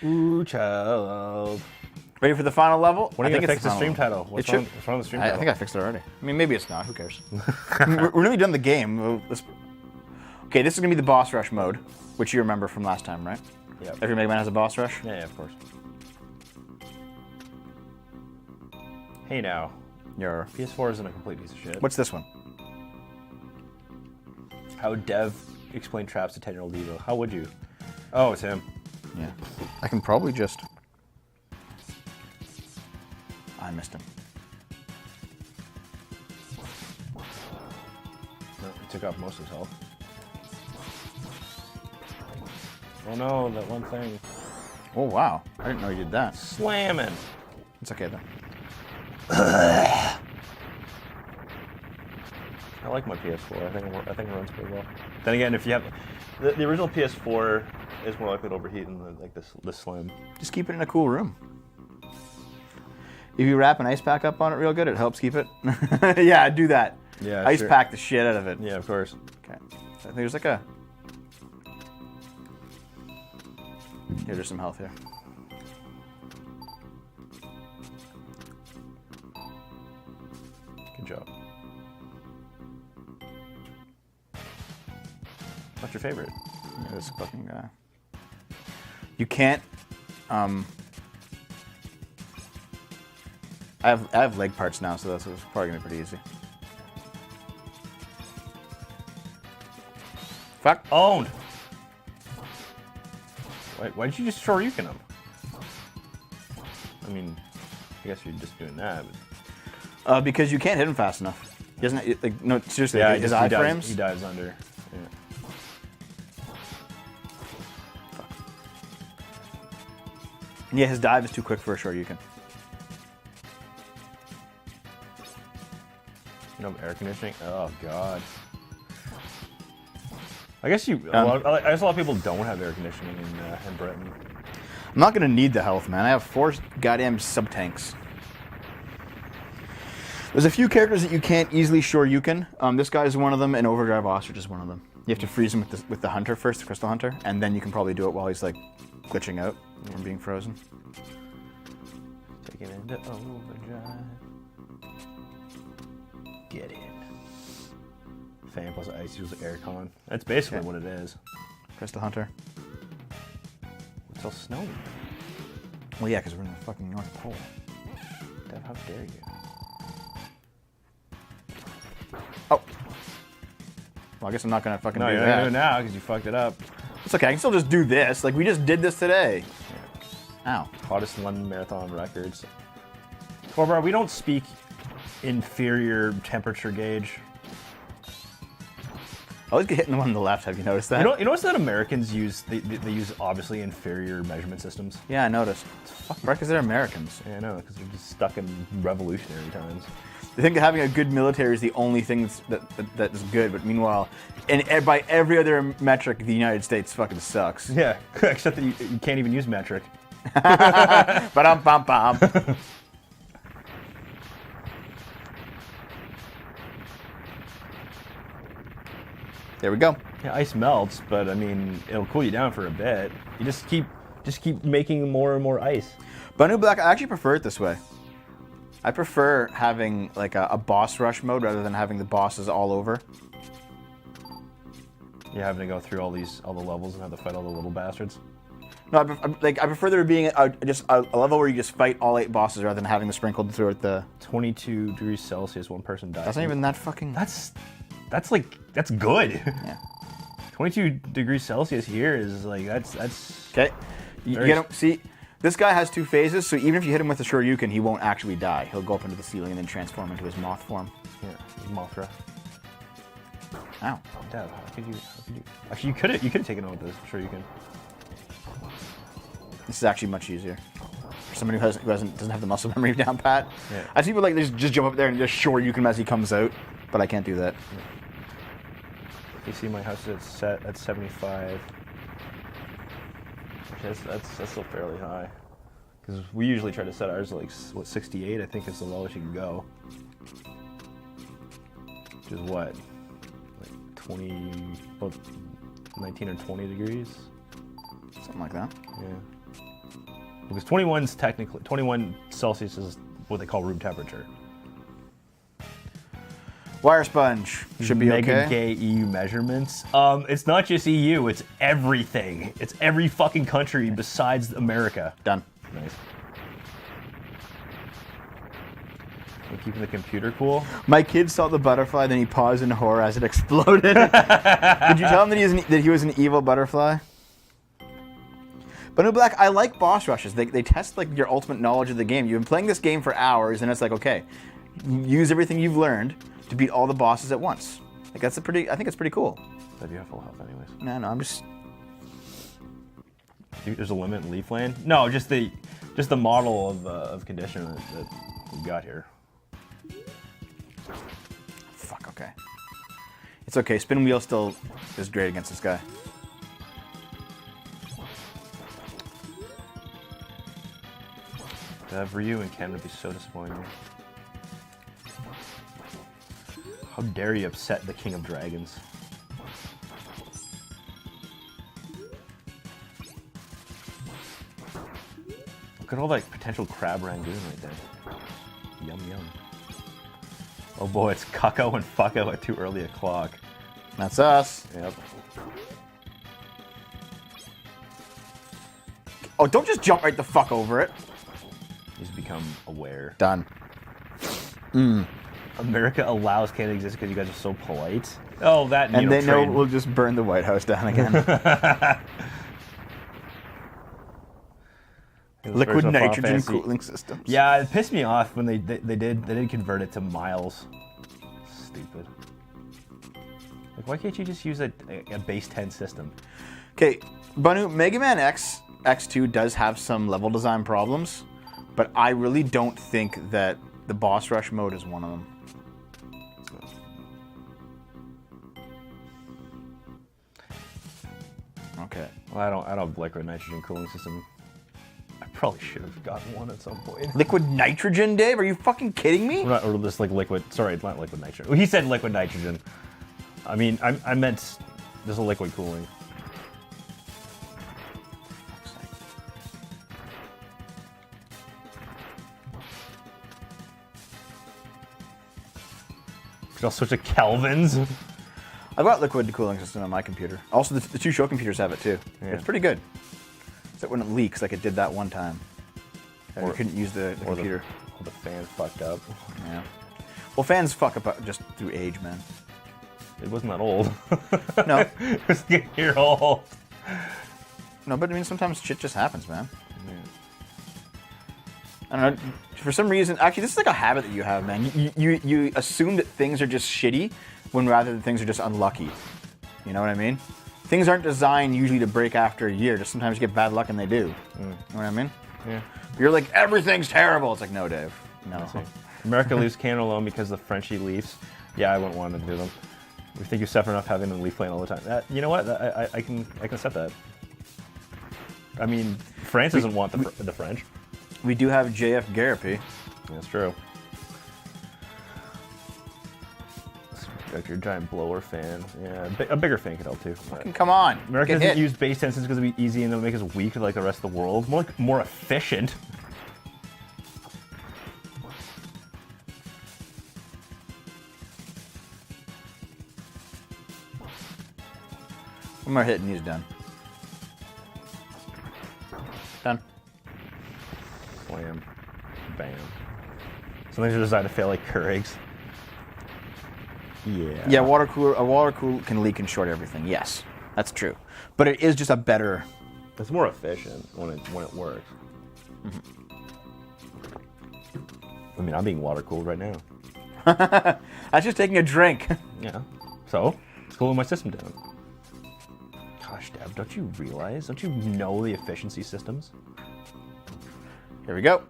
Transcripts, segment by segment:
Ooh, child. Ready for the final level? When are you going to fix the stream title? What's wrong with the stream title? I think I fixed it already. I mean, maybe it's not. Who cares? We're really done the game. Okay, this is going to be the boss rush mode, which you remember from last time, right? Yeah. Every Mega Man has a boss rush? Yeah, of course. Hey now. Your PS4 isn't a complete piece of shit. What's this one? How would Dev explain traps to 10-year-old Evo? How would you? Oh, it's him. Yeah. I can probably just... I missed him. No, he took off most of his health. Oh no, that one thing. Oh, wow. I didn't know you did that. Slamming. It's okay, though. I like my PS4. I think it runs pretty well. Then again, if you have the original PS4 is more likely to overheat than like the Slim. Just keep it in a cool room. If you wrap an ice pack up on it real good, it helps keep it. Yeah, do that. Yeah, ice sure. pack the shit out of it. Yeah, of course. Okay. I think there's like a... Here, there's some health here. Good job. What's your favorite? Yeah, this fucking guy. You can't... I have leg parts now, so that's probably gonna be pretty easy. Fuck. Owned! Why did you just Shoryuken him? I mean, I guess you're just doing that, but... Because you can't hit him fast enough. He doesn't, like, no, seriously, yeah, his he dives, iframes... He dives under. Yeah. Yeah, his dive is too quick for a Shoryuken. You know, air conditioning? Oh, God. I guess I guess a lot of people don't have air conditioning in Britain. I'm not gonna need the health, man. I have 4 goddamn sub-tanks. There's a few characters that you can't easily Shoryuken. This guy is one of them, and Overdrive Ostrich is one of them. You have to freeze him with the hunter first, the Crystal Hunter, and then you can probably do it while he's like glitching out from being frozen. Take it into overdrive. Get in. Fan plus ice equals aircon. That's basically what it is. Crystal Hunter. It's all snowy. Well, yeah, because we're in the fucking North Pole. Dev, how dare you? Oh. Well, I guess I'm not gonna fucking do you're that. not gonna do it now because you fucked it up. It's okay. I can still just do this. Like we just did this today. Yeah. Ow. Hottest London Marathon records. Corbra, we don't speak inferior temperature gauge. I always get hit in the one on the left. Have you noticed that? You notice that Americans use they use obviously inferior measurement systems. Yeah, I noticed. Right, because they're Americans. Yeah, I know, because they're just stuck in revolutionary times. They think that having a good military is the only thing that is good, but meanwhile, by every other metric, the United States fucking sucks. Yeah, except that you can't even use metric. Ba-dum-bum-bum. There we go. Yeah, ice melts, but I mean, it'll cool you down for a bit. You just keep making more and more ice. Banu Black, I actually prefer it this way. I prefer having like a boss rush mode rather than having the bosses all over. You're having to go through all the levels and have to fight all the little bastards. No, I prefer there being just a level where you just fight all 8 bosses rather than having them sprinkled throughout the... 22 degrees Celsius, one person dies. That's not even that fucking... That's good. Yeah. 22 degrees Celsius here is like, that's... Okay. You get him, see, this guy has 2 phases, so even if you hit him with a Shoryuken, he won't actually die. He'll go up into the ceiling and then transform into his moth form. Yeah, Mothra. Ow. Dev, how could you... Actually, you could have taken it with this Shoryuken. This is actually much easier. For somebody who doesn't have the muscle memory down pat. Yeah. I see people like just jump up there and just Shoryuken him as he comes out, but I can't do that. Yeah. You see my house is set at 75. That's still fairly high. Because we usually try to set ours at like, what, 68, I think is the lowest you can go. Which is what? Like 20, about 19 or 20 degrees? Something like that. Yeah. Because 21's technically 21 Celsius is what they call room temperature. Wire sponge should be Mega okay. gay EU measurements. It's not just EU. It's everything. It's every fucking country besides America. Done. Nice. We're keeping the computer cool. My kid saw the butterfly, then he paused in horror as it exploded. Did you tell him that he was an evil butterfly? But no, Black, I like boss rushes. They test like your ultimate knowledge of the game. You've been playing this game for hours, and it's like, okay, use everything you've learned to beat all the bosses at once. Like I think it's pretty cool. But you have full health anyways. No, I'm just. There's a limit in Leaf Land? No, just the model of condition that we got here. Fuck. Okay. It's okay. Spin wheel still is great against this guy. Ryu and Ken would be so disappointing. How dare you upset the King of Dragons? Look at all that potential crab rangoon right there. Yum yum. Oh boy, it's Cucko and Fucko at too early a clock. That's us. Yep. Oh, don't just jump right the fuck over it. He's become aware. Done. America allows Canada to exist because you guys are so polite. Oh, that And they know trade. we'll just burn the White House down again. Liquid Version of Final nitrogen Fantasy. cooling systems. Yeah, it pissed me off when they did convert it to miles. Stupid. Like, why can't you just use a base 10 system? Okay, Banu, Mega Man X X2 does have some level design problems, but I really don't think that the boss rush mode is one of them. Okay. Well, I don't have liquid nitrogen cooling system. I probably should have gotten one at some point. Liquid nitrogen, Dave? Are you fucking kidding me? Or just like liquid. Sorry, not liquid nitrogen. Well, he said liquid nitrogen. I mean, I meant there's a liquid cooling. I'll switch to Kelvins. I've got liquid cooling system on my computer. Also, the two show computers have it too. Yeah. It's pretty good. Except when it leaks, like it did that one time. And Or- you couldn't use the Or computer. the fan fucked up. Yeah. Well, fans fuck up just through age, man. It wasn't that old. No. It was a year old. No, but I mean, sometimes shit just happens, man. I don't know. For some reason, actually, this is like a habit that you have, man. You assume that things are just shitty when rather than things are just unlucky. You know what I mean? Things aren't designed usually to break after a year. Just sometimes you get bad luck and they do. You know what I mean? Yeah. You're like, everything's terrible. It's like, no, Dave. No. America leaves Canada alone because the Frenchie leaves. Yeah, I wouldn't want to do them. We think you suffer enough having them leaf playing all the time. You know what? I can accept that. I mean, France doesn't want the French. We do have JF Garapi. That's true. Like your giant blower fan. Yeah, a bigger fan could help too. Fucking come on. America Get doesn't hit. use base 10 because it'll be easy and it'll make us weak like the rest of the world. More efficient. One more hit and he's done. Done. Slam. Bam. Something's designed to fail like Keurigs. Yeah. Yeah, a water cooler can leak and short everything. Yes, that's true. But it is just a better. It's more efficient when it works. I mean, I'm being water cooled right now. That's just taking a drink. Yeah. So, it's cooling my system down. Gosh, Deb, don't you realize? Don't you know the efficiency systems? Here we go.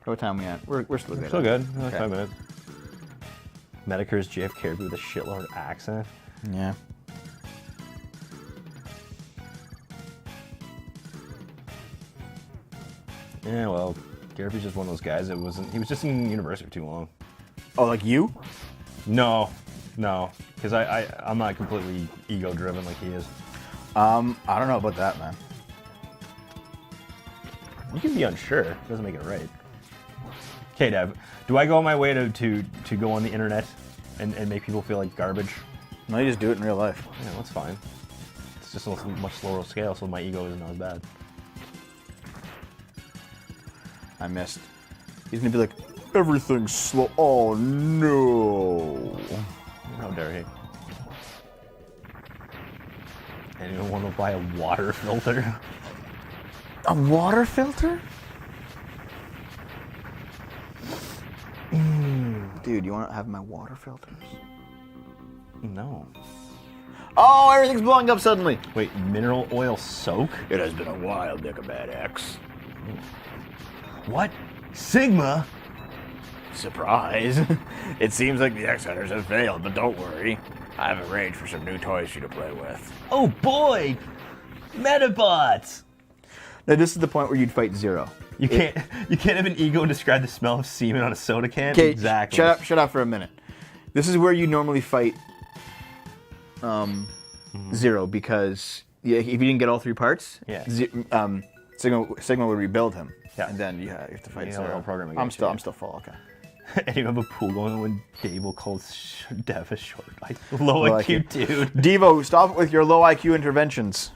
What time are we at? We're still good. Still good. Like Okay. 5 minutes. Medicare's JF Caribou with a shitload accent. Yeah. Yeah, well, Caribou's just one of those guys that he was just in university for too long. Oh, like you? No, because I'm not completely ego-driven like he is. I don't know about that, man. You can be unsure. It doesn't make it right. Okay, Dev. Do I go on my way to go on the internet and make people feel like garbage? No, you just do it in real life. Yeah, that's fine. It's just a much slower scale, so my ego isn't as bad. I missed. He's gonna be like, everything's slow. Oh no! How dare he? Anyone want to buy a water filter? A water filter? Dude, you want to have my water filters? No. Oh, everything's blowing up suddenly. Wait, mineral oil soak? It has been a while, Nickelbad X. What? Sigma? Surprise. It seems like the X-Hunters have failed, but don't worry. I have arranged for some new toys for you to play with. Oh boy! Metabots! Now, this is the point where you'd fight Zero. You can't have an ego and describe the smell of semen on a soda can? Okay, Exactly. Shut up for a minute. This is where you normally fight Zero, because if you didn't get all 3 parts, Yeah. Sigma would rebuild him. Yeah. And then you have to fight Yeah, Zero. I'll program again, I'm still yeah. full, okay. And you have a pool going when Dave will call Dev a short, low Low IQ IQ. dude. Devo, stop with your low IQ interventions.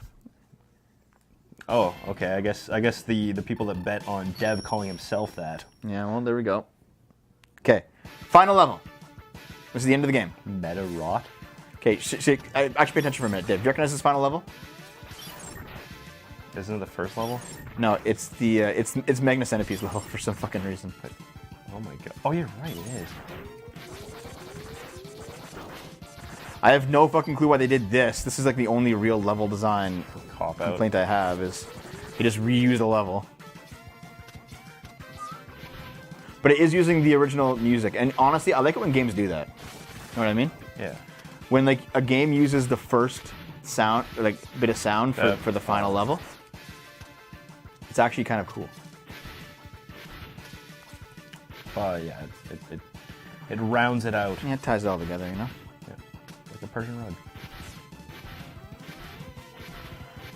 Oh, okay. I guess the people that bet on Dev calling himself that. Yeah, well, there we go. Okay, final level. This is the end of the game. Meta rot? Okay, actually pay attention for a minute. Dave, do you recognize this final level? Isn't it the first level? No, it's the it's Magna Centipede's level for some fucking reason. But Oh my god. Oh, you're right, it is. I have no fucking clue why they did this. This is like the only real level design Cop out. complaint I have is he just reused a level. But it is using the original music, and honestly, I like it when games do that. You know what I mean? Yeah. When like a game uses the first sound, or, like bit of sound for the final level, it's actually kind of cool. Yeah, it rounds it out. Yeah, it ties it all together, you know? Yeah. Like a Persian rug.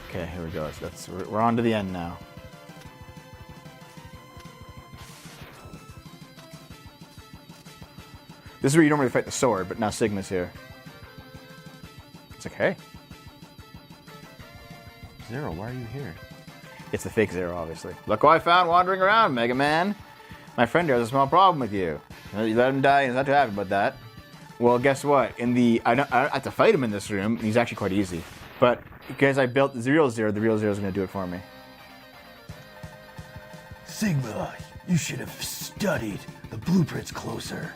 Okay, here we go. We're on to the end now. This is where you normally fight the sword, but now Sigma's here. It's like, hey, Zero, why are you here? it's the fake Zero, obviously. Look who I found wandering around, Mega Man. My friend here has a small problem with you. You let him die, he's not too happy about that. Well, guess what? I don't have to fight him in this room, and he's actually quite easy. But because I built the real Zero is going to do it for me. Sigma, you should have studied the blueprints closer.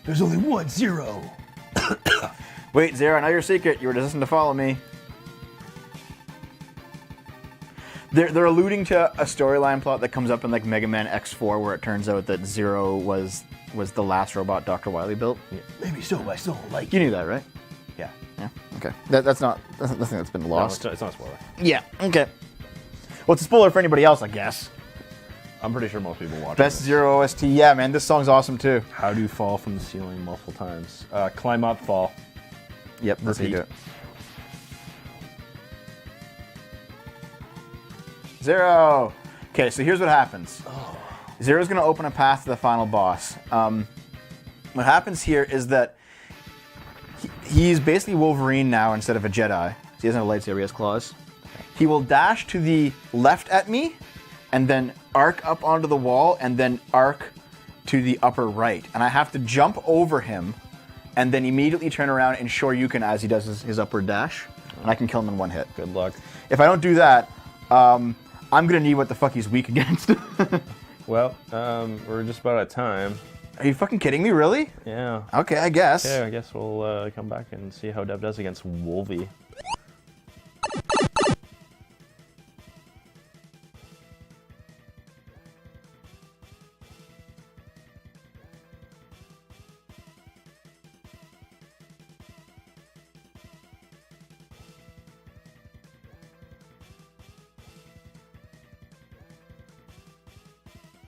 There's only one Zero. Wait, Zero, I know your secret. You were destined to follow me. They're alluding to a storyline plot that comes up in like Mega Man X4, where it turns out that Zero was the last robot Dr. Wily built. Yeah. Maybe so, but I still don't like You knew that, right? Yeah. Yeah. Okay. That's nothing that's been lost. No, it's not a spoiler. Yeah. Okay. Well, it's a spoiler for anybody else, I guess. I'm pretty sure most people watch Best it. Zero OST. Yeah, man, this song's awesome too. How do you fall from the ceiling multiple times? Climb up, fall. Yep, that's how you do Repeat. it. Zero. Okay, so here's what happens. Zero's gonna open a path to the final boss. What happens here is that he's basically Wolverine now instead of a Jedi. He doesn't have a lightsaber, he has claws. He will dash to the left at me, and then arc up onto the wall, and then arc to the upper right. And I have to jump over him, and then immediately turn around and Shoryuken as he does his upward dash, and I can kill him in one hit. Good luck. If I don't do that, I'm gonna need what the fuck he's weak against. Well, we're just about at time. Are you fucking kidding me, really? Yeah. Okay, I guess. Okay, I guess we'll come back and see how Dev does against Wolvie.